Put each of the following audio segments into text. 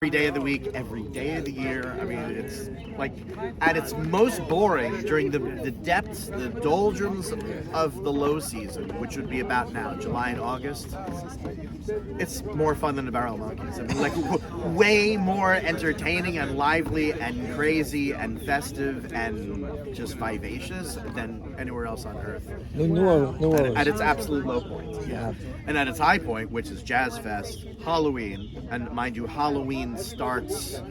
every day of the week, every day of the year. I mean, it's like at its most boring during the depths, the doldrums of the low season, which would be about now, July and August. It's more fun than the Barrel Monkeys. I mean, like way more entertaining and lively and crazy and festive and just vivacious than anywhere else on earth. New Orleans. At its absolute low point, yeah. And at its high point, which is Jazz Fest, Halloween, and mind you, Halloween starts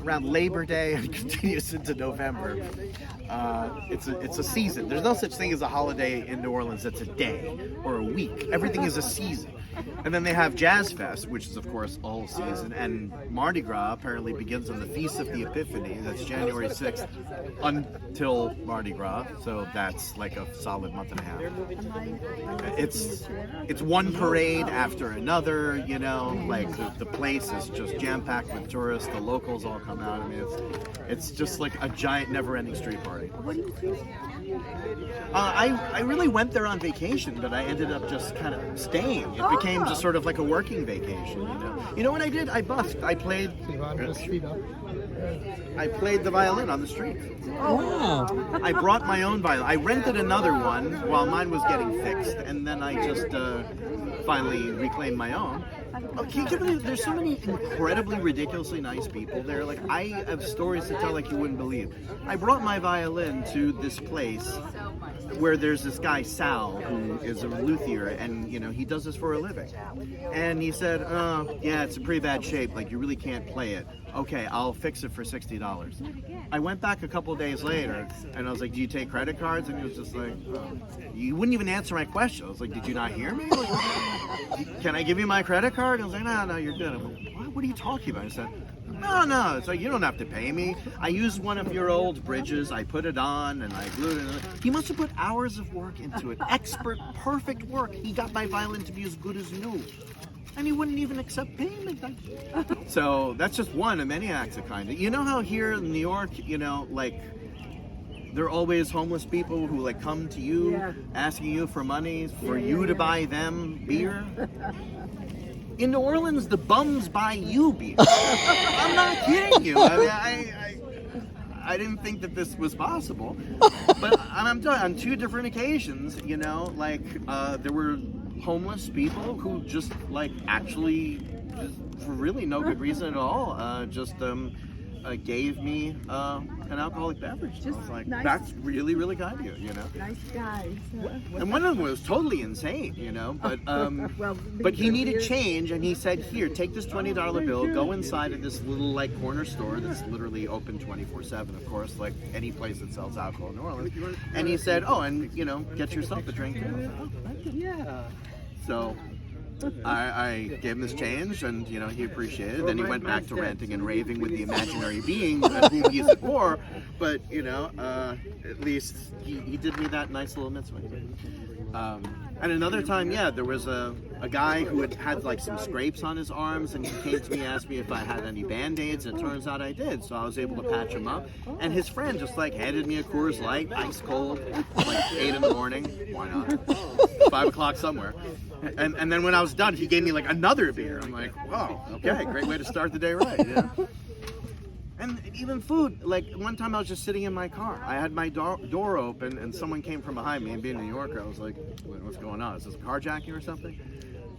around Labor Day and continues into November. It's a season. There's no such thing as a holiday in New Orleans that's a day or a week. Everything is a season. And then they have Jazz Fest, which is of course all season, and Mardi Gras apparently begins on the Feast of the Epiphany. That's January 6th until Mardi Gras, so that's like a solid month and a half. It's one parade after another, you know, like the place is just jam-packed with tourists, the locals all come out. I mean, it's just like a giant never-ending street party. What do you think? I really went there on vacation, but I ended up just kind of staying. It became just sort of like a working vacation, you know. You know what I did? I busked. I played the violin on the street. Oh, wow. I brought my own violin. I rented another one while mine was getting fixed, and then I just finally reclaimed my own. Can you believe there's so many incredibly ridiculously nice people there? Like, I have stories to tell like you wouldn't believe. I brought my violin to this place where there's this guy Sal who is a luthier, and you know he does this for a living. And he said, yeah, it's in pretty bad shape, like you really can't play it. Okay, I'll fix it for $60. I went back a couple days later and I was like, do you take credit cards? And he was just like, you wouldn't even answer my question. I was like, did you not hear me? Like, can I give you my credit card? I was like, no, you're good. I'm like, what are you talking about? I said, no, it's like, you don't have to pay me. I used one of your old bridges, I put it on, and I glued it in. He must have put hours of work into it. Expert, perfect work. He got my violin to be as good as new. And he wouldn't even accept payment. So that's just one of many acts of kindness. You know how here in New York, you know, like, there are always homeless people who like come to you asking you for money for you to buy them beer? In New Orleans, the bums buy you beer. I'm not kidding you. I mean, I didn't think that this was possible. But I'm telling you, on two different occasions, you know, like, there were homeless people who just, like, actually, just for really no good reason at all, gave me an alcoholic beverage. I was like, nice. That's really, really kind of you, you know? Nice guys. And one of them was totally insane, you know, but but he needed change, and he said, here, take this $20 bill, go inside of this little, like, corner store that's literally open 24/7, of course, like any place that sells alcohol in New Orleans. And he said, oh, and, you know, get yourself a drink. Yeah. So I gave him this change, and you know he appreciated it. Then he went back to ranting and raving with the imaginary being whom he's at war. But you know, at least he did me that nice little mitzvah. And another time, there was a guy who had like some scrapes on his arms, and he came to me, asked me if I had any Band-Aids, and it turns out I did. So I was able to patch him up. And his friend just like handed me a Coors Light, ice cold, like 8 in the morning. Why not? 5 o'clock somewhere. And then when I was done, he gave me like another beer. I'm like, wow, okay, great way to start the day right, yeah. And even food, like one time I was just sitting in my car. I had my door open and someone came from behind me, and being a New Yorker, I was like, what's going on? Is this a carjacking or something?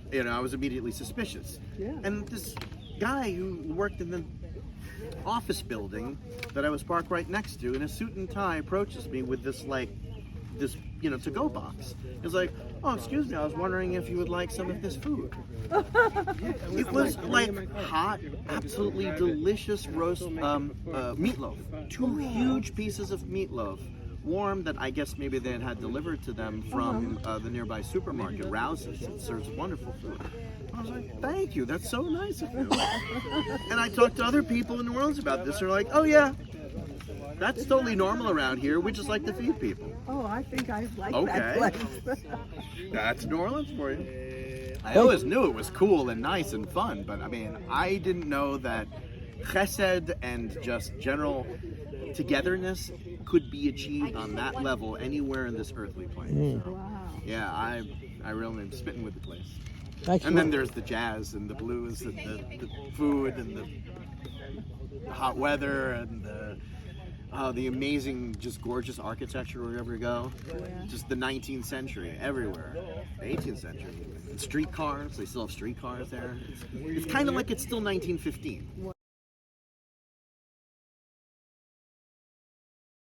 You know, I was immediately suspicious. Yeah. And this guy who worked in the office building that I was parked right next to in a suit and tie approaches me with this you know, to-go box. He's like, oh, excuse me, I was wondering if you would like some of this food. It was like hot, absolutely delicious roast meatloaf. 2 huge pieces of meatloaf, warm, that I guess maybe they had delivered to them from the nearby supermarket, Rouse's. It serves wonderful food. I was like, thank you, that's so nice of you. And I talked to other people in New Orleans about this. They're like, oh yeah, that's totally normal around here. We just like to feed people. Oh, I think I like that place. That's New Orleans for you. I always knew it was cool and nice and fun, but I mean, I didn't know that chesed and just general togetherness could be achieved on that level anywhere in this earthly plane. So, Wow. yeah, I really am spitting with the place. Actually, And then there's the jazz and the blues and the food and the hot weather and the amazing, just gorgeous architecture wherever you go. Just the 19th century everywhere. The 18th century. And streetcars, they still have streetcars there. It's kind of like it's still 1915. Wow.